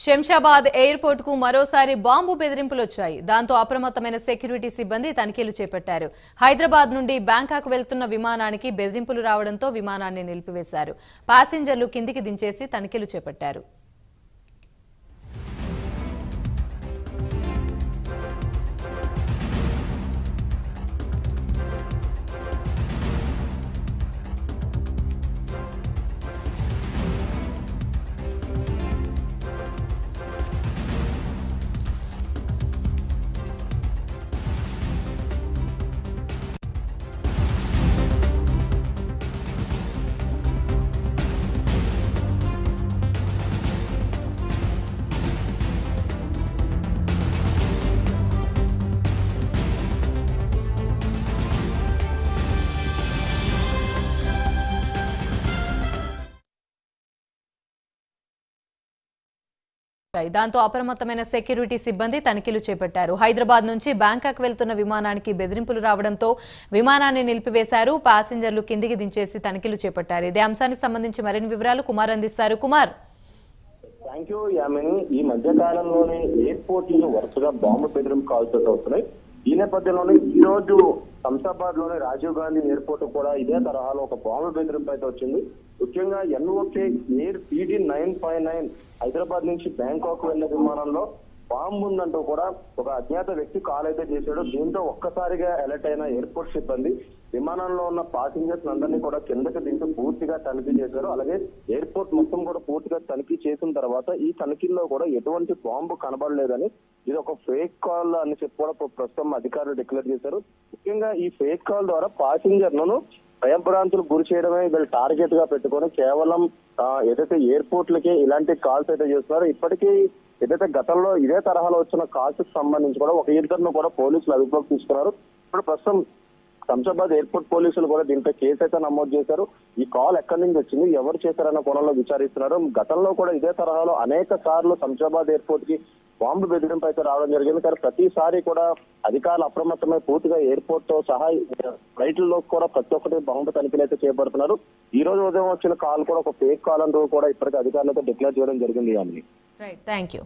Shamshabad airport కు మరోసారి bomb బెదిరింపులు వచ్చాయి. దాంతో అప్రమత్తమైన సెక్యూరిటీ సిబ్బంది తనిఖీలు చేపట్టారు. హైదరాబాద్ నుండి బ్యాంకాక్ వెళ్తున్న విమానానికి బెదిరింపులు రావడంతో విమానాన్ని నిలిపివేశారు. ప్యాసింజర్లు కిందికి దించేసి తనిఖీలు చేపట్టారు. దాంతో అప్రమత్తమైన సెక్యూరిటీ సిబ్బంది తనిఖీలు చేపట్టారు. హైదరాబాద్ నుంచి బ్యాంకాక్ వెళ్తున్న విమానానికి బెదిరింపులు రావడంతో విమానాన్ని నిలిపివేశారు. ప్యాసింజర్లు కిందికి దించేసి తనిఖీలు చేపట్టారు. ఇదే అంశానికి సంబంధించి మరిన్ని వివరాలు కుమార్ అందిస్తారు. Kumar, thank you Yamini. ఈ మధ్య కాలంలోనే ఎయిర్పోర్ట్ లో వరుసగా బాంబు బెదిరింపు కాల్స్ అవుతున్నాయి. ఈ నేపథ్యంలోనే ఈ రోజు శంషాబాద్ లోని రాజీవ్ గాంధీ ఎయిర్పోర్ట్ కూడా ఇదే తరహాలో ఒక బాంబు బెదిరింపు అయితే వచ్చింది. ముఖ్యంగా ఎన్ఓకే ఎయిర్ PD959 హైదరాబాద్ నుంచి బ్యాంకాక్ వెళ్లే విమానంలో బాంబు ఉందంటూ కూడా ఒక అజ్ఞాత వ్యక్తి కాల్ అయితే చేశాడు. దీంతో ఒక్కసారిగా అలర్ట్ అయిన ఎయిర్పోర్ట్ సిబ్బంది విమానంలో ఉన్న పాసింజర్స్ అందరినీ కూడా కిందకి దించి పూర్తిగా తనిఖీ చేశారు. అలాగే ఎయిర్పోర్ట్ మొత్తం కూడా పూర్తిగా తనిఖీ చేసిన తర్వాత ఈ తనిఖీల్లో కూడా ఎటువంటి బాంబు కనబడలేదని, ఇది ఒక ఫేక్ కాల్ అని చెప్పి కూడా ప్రస్తుతం అధికారులు డిక్లేర్ చేశారు. ముఖ్యంగా ఈ ఫేక్ కాల్ ద్వారా పాసింజర్లను భయభ్రాంతులకు గురి చేయడమే వీళ్ళు టార్గెట్ గా పెట్టుకొని కేవలం ఏదైతే ఎయిర్పోర్ట్లకి ఇలాంటి కాల్స్ అయితే చేస్తున్నారో, ఇప్పటికీ ఏదైతే గతంలో ఇదే తరహాలో వచ్చిన కాల్స్ కి సంబంధించి కూడా ఒక ఇద్దరును కూడా పోలీసులు అదుపులోకి తీసుకున్నారు. ఇప్పుడు ప్రస్తుతం శంషాబాద్ ఎయిర్పోర్ట్ పోలీసులు కూడా దీంట్లో కేసు అయితే నమోదు చేశారు. ఈ కాల్ ఎక్కడి నుంచి వచ్చింది, ఎవరు చేశారన్న కోణంలో విచారిస్తున్నారు. గతంలో కూడా ఇదే తరహాలో అనేక సార్లు శంషాబాద్ ఎయిర్పోర్ట్ కి బాంబు బెదిరింపు అయితే రావడం జరిగింది. కానీ ప్రతిసారి కూడా అధికారులు అప్రమత్తమై పూర్తిగా ఎయిర్పోర్ట్ తో సహా ఫ్లైట్లలో కూడా ప్రతి ఒక్కటి బాంబు తనిఖీలు అయితే చేపడుతున్నారు. ఈ రోజు ఉదయం వచ్చిన కాల్ కూడా ఒక ఫేక్ కాల్ అంటూ కూడా ఇప్పటికీ అధికారులతో డిక్లేర్ చేయడం జరిగింది. Thank you.